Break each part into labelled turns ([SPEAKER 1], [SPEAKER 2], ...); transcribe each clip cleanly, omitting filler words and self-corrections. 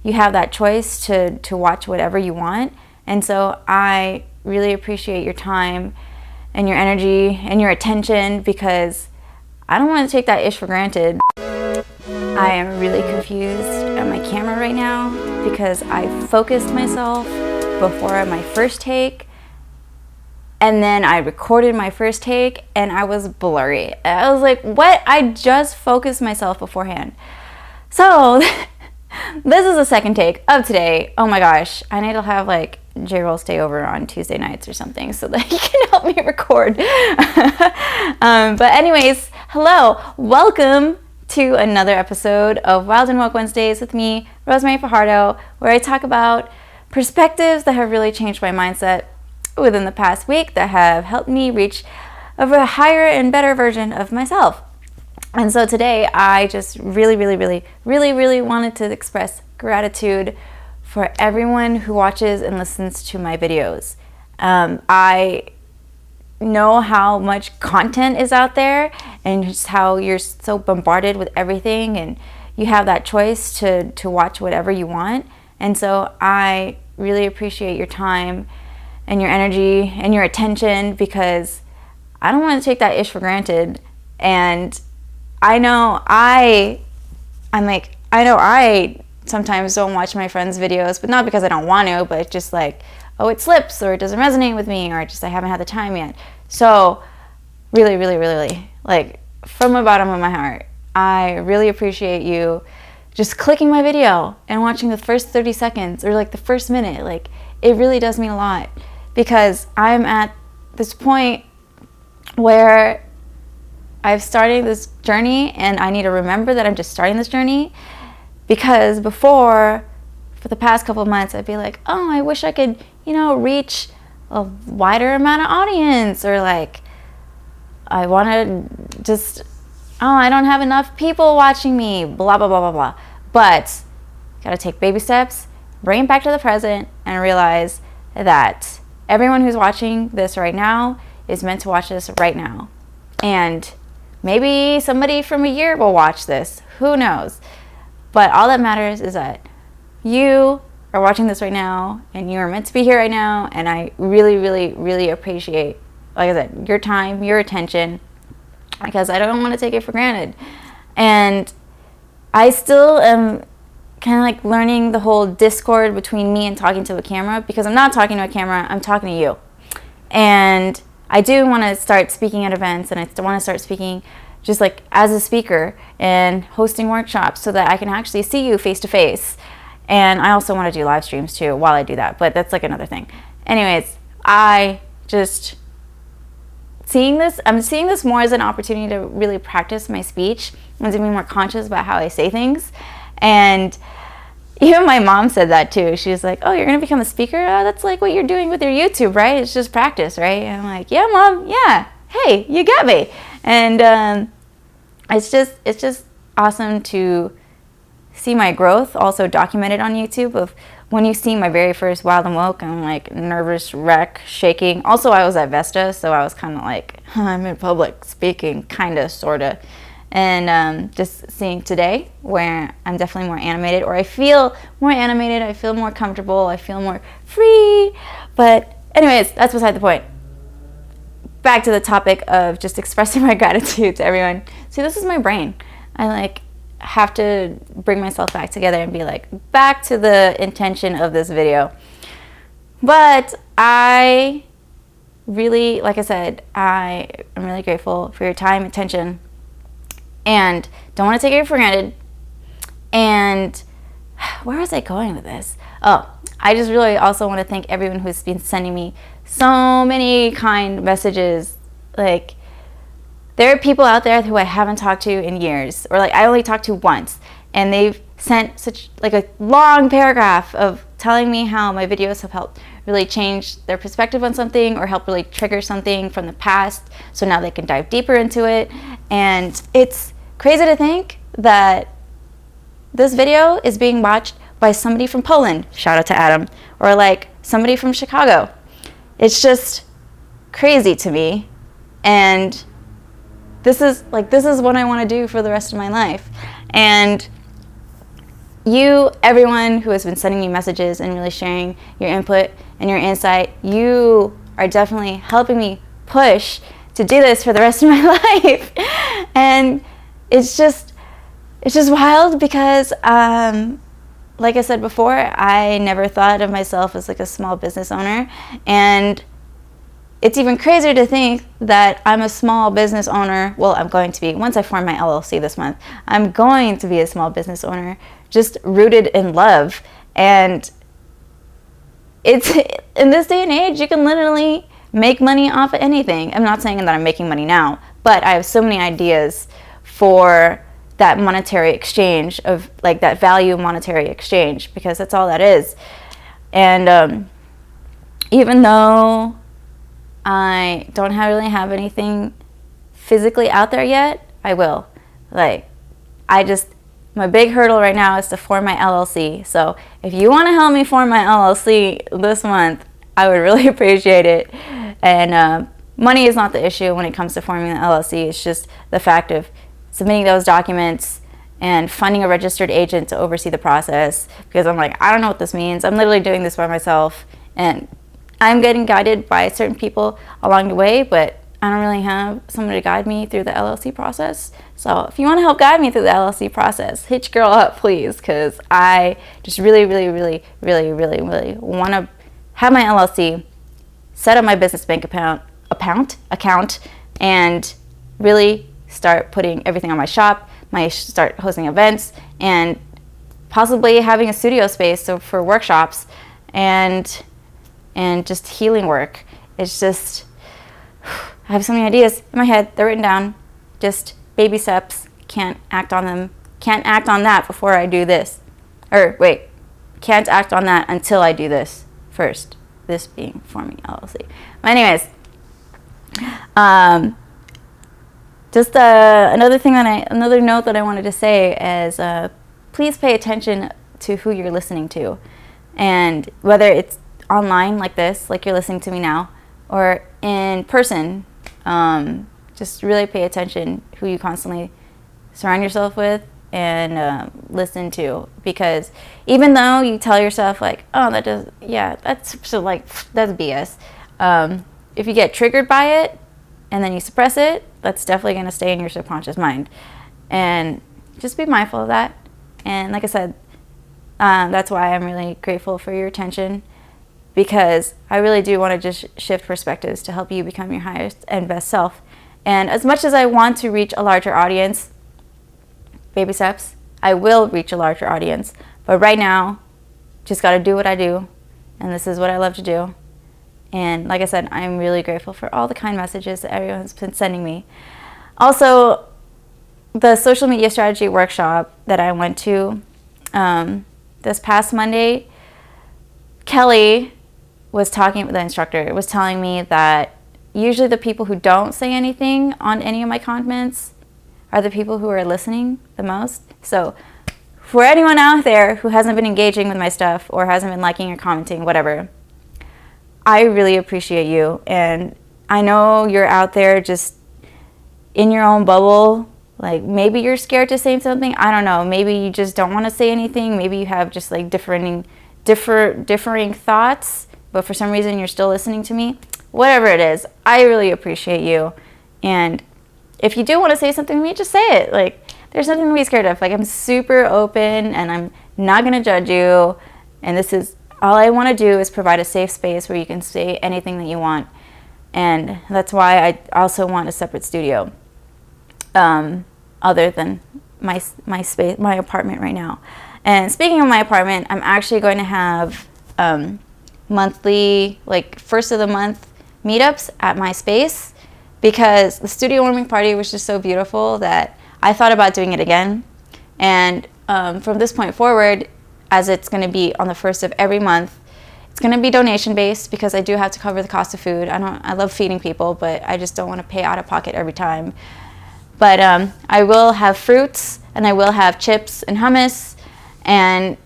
[SPEAKER 1] you have that choice to watch whatever you want. And so I really appreciate your time and your energy and your attention, because I don't want to take that ish for granted. I am really confused at my camera right now because I focused myself before my first take, and then I recorded my first take and I was blurry. I was like, what? I just focused myself beforehand. So this is the second take of today. Oh my gosh, I need to have like J-Roll stay over on Tuesday nights or something so that he can help me record. But anyways, hello, welcome to another episode of Wild and Woke Wednesdays with me, Rosemary Fajardo, where I talk about perspectives that have really changed my mindset within the past week, that have helped me reach a higher and better version of myself. And so today I just really wanted to express gratitude for everyone who watches and listens to my videos. I know how much content is out there and just how you're so bombarded with everything, and you have that choice to watch whatever you want. And so I really appreciate your time and your energy and your attention, because I don't want to take that ish for granted. And I know I sometimes don't watch my friends' videos, but not because I don't want to, but just like, oh, it slips, or it doesn't resonate with me, or just I haven't had the time yet. So really, like from the bottom of my heart, I really appreciate you just clicking my video and watching the first 30 seconds or like the first minute. Like, it really does mean a lot, because I'm at this point where I've started this journey and I need to remember that I'm just starting this journey. Because before, for the past couple of months, I'd be like, oh, I wish I could, reach a wider amount of audience, or like, I want to just, I don't have enough people watching me, blah, blah, blah, blah, blah. But gotta take baby steps, bring it back to the present, and realize that everyone who's watching this right now is meant to watch this right now. And maybe somebody from a year will watch this, who knows? But all that matters is that you are watching this right now, and you are meant to be here right now. And I really appreciate, like I said, your time, your attention, because I don't want to take it for granted. And I still am kind of like learning the whole discord between me and talking to a camera, because I'm not talking to a camera, I'm talking to you. And I do want to start speaking at events, and I still want to start speaking just like as a speaker and hosting workshops so that I can actually see you face to face. And I also want to do live streams too while I do that, but that's like another thing. Anyways, I'm seeing this more as an opportunity to really practice my speech and to be more conscious about how I say things. And even my mom said that too. She was like, oh, you're going to become a speaker? Oh, that's like what you're doing with your YouTube, right? It's just practice, right? And I'm like, yeah, Mom, yeah. Hey, you got me. And it's just awesome to see my growth also documented on YouTube. Of when you see my very first Wild and Woke, I'm like nervous wreck, shaking. Also, I was at Vesta, so I was kind of like, I'm in public speaking, kind of, sort of. And just seeing today where I'm definitely more animated, or I feel more animated, I feel more comfortable, I feel more free. But anyways, that's beside the point. Back to the topic of just expressing my gratitude to everyone. See, this is my brain. I like have to bring myself back together and be like, back to the intention of this video. But I really, like I said, I am really grateful for your time, attention, and don't want to take it for granted. And where was I going with this? Oh, I just really also want to thank everyone who's been sending me so many kind messages. Like, there are people out there who I haven't talked to in years, or like I only talked to once, and they've sent such like a long paragraph of telling me how my videos have helped really change their perspective on something, or help really trigger something from the past, so now they can dive deeper into it. And it's crazy to think that this video is being watched by somebody from Poland, shout out to Adam, or like somebody from Chicago. It's just crazy to me. And this is what I want to do for the rest of my life. And you, everyone who has been sending me messages and really sharing your input and your insight, you are definitely helping me push to do this for the rest of my life. And it's just wild because, like I said before, I never thought of myself as like a small business owner. And it's even crazier to think that I'm a small business owner. Well, I'm going to be, once I form my LLC this month, I'm going to be a small business owner, just rooted in love. And it's, in this day and age, you can literally make money off of anything. I'm not saying that I'm making money now, but I have so many ideas for that monetary exchange, of like that value monetary exchange, because that's all that is. And even though I don't really have anything physically out there yet, I will. Like, my big hurdle right now is to form my LLC. So if you want to help me form my LLC this month, I would really appreciate it. And money is not the issue when it comes to forming the LLC. It's just the fact of submitting those documents and finding a registered agent to oversee the process, because I'm like, I don't know what this means. I'm literally doing this by myself, and I'm getting guided by certain people along the way, but I don't really have someone to guide me through the LLC process. So if you want to help guide me through the LLC process, hit your girl up, please, because I just really want to have my LLC, set up my business bank account, and really start putting everything on my shop, start hosting events, and possibly having a studio space for workshops and just healing work. It's just, I have so many ideas in my head. They're written down, just baby steps. Can't act on them. Can't act on that before I do this. Or wait, can't act on that until I do this first. This being forming LLC. But anyways, just another note that I wanted to say is, please pay attention to who you're listening to, and whether it's online like this, like you're listening to me now, or in person. Just really pay attention who you constantly surround yourself with and listen to, because even though you tell yourself like, oh, that's BS, if you get triggered by it and then you suppress it, that's definitely going to stay in your subconscious mind. And just be mindful of that. And like I said, that's why I'm really grateful for your attention, because I really do want to just shift perspectives to help you become your highest and best self. And as much as I want to reach a larger audience, baby steps, I will reach a larger audience. But right now, just got to do what I do. And this is what I love to do. And like I said, I'm really grateful for all the kind messages that everyone's been sending me. Also, the social media strategy workshop that I went to this past Monday, Kelly was talking with the instructor, was telling me that usually the people who don't say anything on any of my comments are the people who are listening the most. So for anyone out there who hasn't been engaging with my stuff or hasn't been liking or commenting, whatever, I really appreciate you. And I know you're out there just in your own bubble. Like, maybe you're scared to say something. I don't know. Maybe you just don't want to say anything. Maybe you have just like differing thoughts, but for some reason you're still listening to me. Whatever it is, I really appreciate you. And if you do want to say something to me, just say it. Like, there's nothing to be scared of. Like, I'm super open and I'm not going to judge you. And this is all I want to do, is provide a safe space where you can say anything that you want. And that's why I also want a separate studio, other than my space, my apartment right now. And speaking of my apartment, I'm actually going to have monthly, like first of the month meetups at my space, because the studio warming party was just so beautiful that I thought about doing it again. And from this point forward, as it's going to be on the first of every month, it's going to be donation based, because I do have to cover the cost of food. I love feeding people, but I just don't want to pay out of pocket every time. But I will have fruits, and I will have chips and hummus and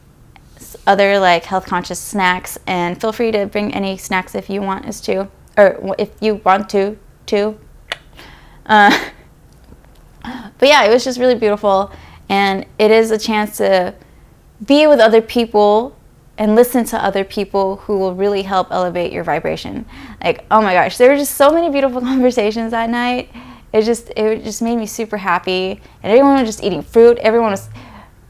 [SPEAKER 1] other like health conscious snacks. And feel free to bring any snacks if you want us to, or if you want to. But yeah, it was just really beautiful, and it is a chance to be with other people and listen to other people who will really help elevate your vibration. Like, oh my gosh, there were just so many beautiful conversations that night. It just made me super happy. And everyone was just eating fruit. Everyone was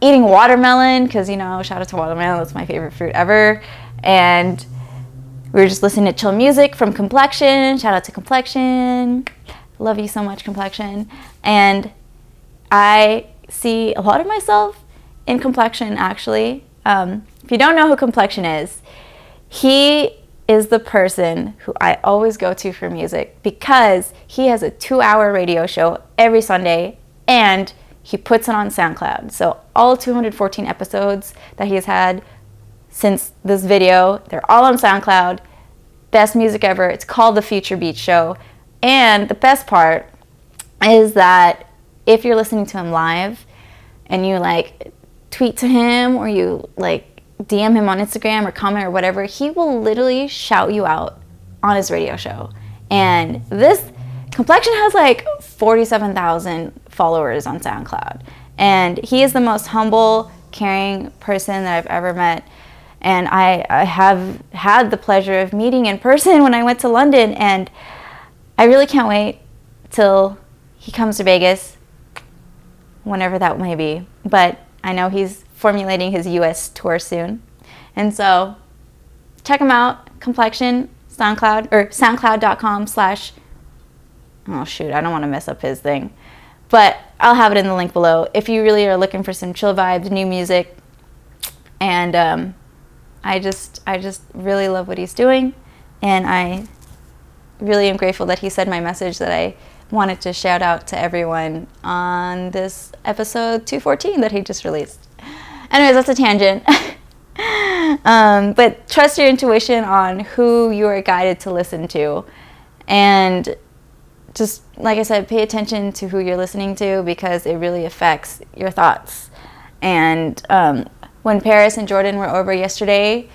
[SPEAKER 1] eating watermelon, because, you know, shout out to watermelon, that's my favorite fruit ever. And we were just listening to chill music from Complexion. Shout out to Complexion. Love you so much, Complexion. And I see a lot of myself in Complexion, actually. If you don't know who Complexion is, he is the person who I always go to for music, because he has a 2-hour radio show every Sunday, and he puts it on SoundCloud. So all 214 episodes that he has had since this video, they're all on SoundCloud. Best music ever. It's called The Future Beat Show. And the best part is that if you're listening to him live and you like tweet to him, or you like DM him on Instagram or comment or whatever, he will literally shout you out on his radio show. And this Complexion has like 47,000 followers on SoundCloud. And he is the most humble, caring person that I've ever met. And I have had the pleasure of meeting in person when I went to London, and I really can't wait till he comes to Vegas, whenever that may be. But I know he's formulating his US tour soon. And so check him out, Complexion, SoundCloud, or soundcloud.com/ oh shoot, I don't want to mess up his thing. But I'll have it in the link below if you really are looking for some chill vibes, new music. And I just really love what he's doing, and I really am grateful that he said my message that I wanted to shout out to everyone on this episode 214 that he just released. Anyways, that's a tangent. But trust your intuition on who you are guided to listen to, and just, like I said, pay attention to who you're listening to, because it really affects your thoughts. And when Paris and Jordan were over yesterday,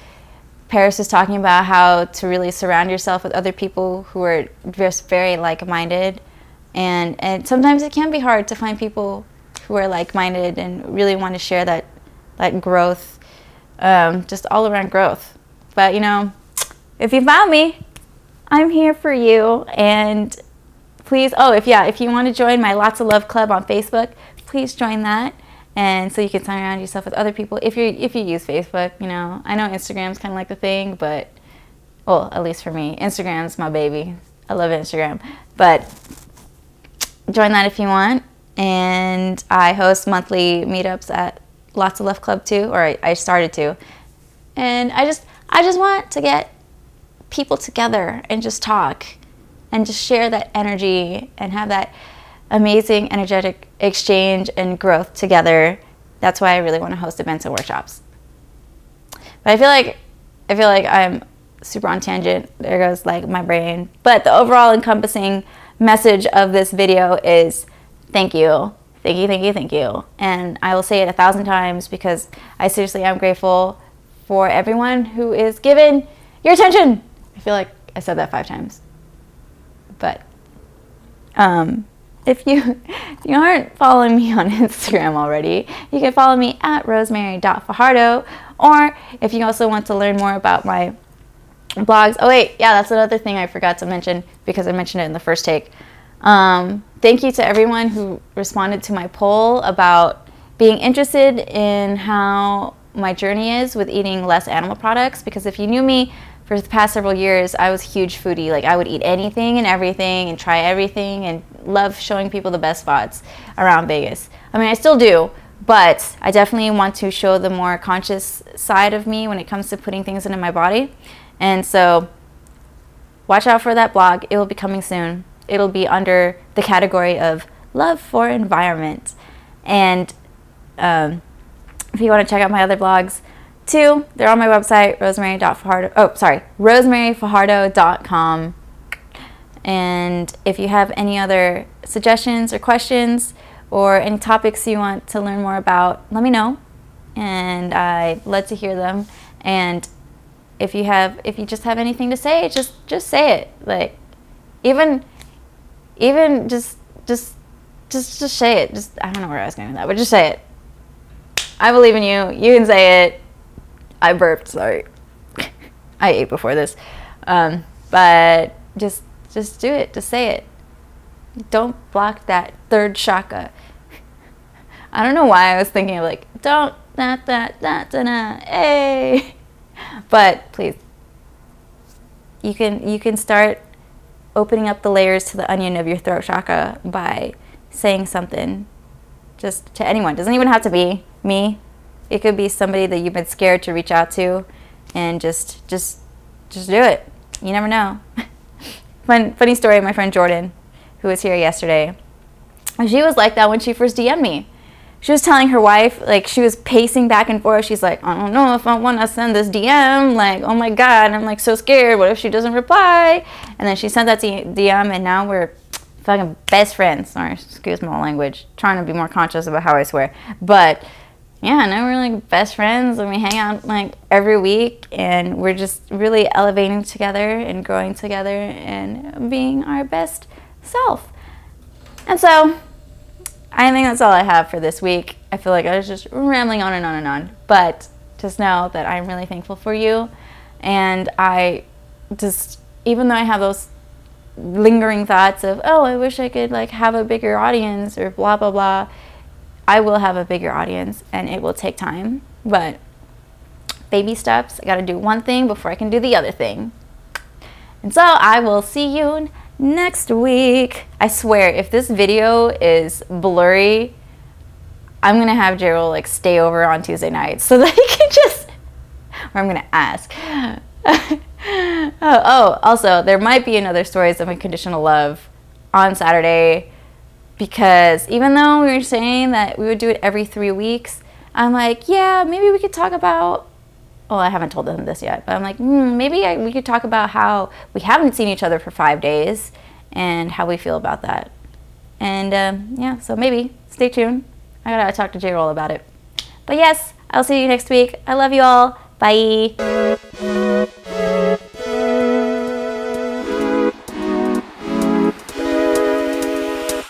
[SPEAKER 1] Paris was talking about how to really surround yourself with other people who are just very like-minded. And sometimes it can be hard to find people who are like-minded and really want to share that growth, just all around growth. But, you know, if you found me, I'm here for you. And please, if you want to join my Lots of Love Club on Facebook, please join that. And so you can surround yourself with other people if you use Facebook. You know, I know Instagram's kind of like the thing, but, well, at least for me, Instagram's my baby. I love Instagram. But join that if you want. And I host monthly meetups at Lots of Love Club too, or I started to. And I just want to get people together and just talk and just share that energy and have that amazing energetic exchange and growth together. That's why I really want to host events and workshops. But I feel like I'm super on tangent. There goes like my brain. But the overall encompassing message of this video is thank you. Thank you, thank you, thank you. And I will say it 1,000 times, because I seriously am grateful for everyone who is given your attention. I feel like I said that 5 times. But if you aren't following me on Instagram already, you can follow me at rosemary.fajardo. Or if you also want to learn more about my blogs. Oh wait, yeah, that's another thing I forgot to mention, because I mentioned it in the first take. Thank you to everyone who responded to my poll about being interested in how my journey is with eating less animal products. Because if you knew me for the past several years, I was a huge foodie. Like, I would eat anything and everything and try everything, and love showing people the best spots around Vegas. I mean, I still do, but I definitely want to show the more conscious side of me when it comes to putting things into my body. And so watch out for that blog. It will be coming soon. It'll be under the category of love for environment. And if you want to check out my other blogs too, they're on my website, rosemaryfajardo.com. And if you have any other suggestions or questions or any topics you want to learn more about, let me know. And I'd love to hear them. And if you just have anything to say, just say it. Like, even just say it. I don't know where I was going with that, but just say it. I believe in you. You can say it. I burped, sorry. I ate before this. But just do it. Just say it. Don't block that third chakra. I don't know why I was thinking of like, don't, hey. But please, you can start opening up the layers to the onion of your throat chakra by saying something just to anyone. Doesn't even have to be me. It could be somebody that you've been scared to reach out to, and just do it. You never know. Funny story, my friend Jordan, who was here yesterday, she was like that when she first DM'd me. She was telling her wife, like, she was pacing back and forth. She's like, I don't know if I want to send this DM. Like, oh my God, I'm like so scared. What if she doesn't reply? And then she sent that DM, and now we're fucking best friends. Or excuse my language. Trying to be more conscious about how I swear. But yeah, now we're like best friends, and we hang out like every week, and we're just really elevating together and growing together and being our best self. And so I think that's all I have for this week. I feel like I was just rambling on and on and on. But just know that I'm really thankful for you. And I just, even though I have those lingering thoughts of, oh, I wish I could like have a bigger audience or blah, blah, blah. I will have a bigger audience, and it will take time. But baby steps. I got to do one thing before I can do the other thing. And so I will see you next week. I swear, if this video is blurry, I'm gonna have Gerald like stay over on Tuesday night so that he can just, or I'm gonna ask. Also, there might be another Stories of Unconditional Love on Saturday, because even though we were saying that we would do it every 3 weeks, I'm like, yeah, maybe we could talk about, well, I haven't told them this yet, but I'm like, maybe we could talk about how we haven't seen each other for 5 days and how we feel about that. And yeah, so maybe stay tuned. I gotta talk to J-Roll about it. But yes, I'll see you next week. I love you all. Bye.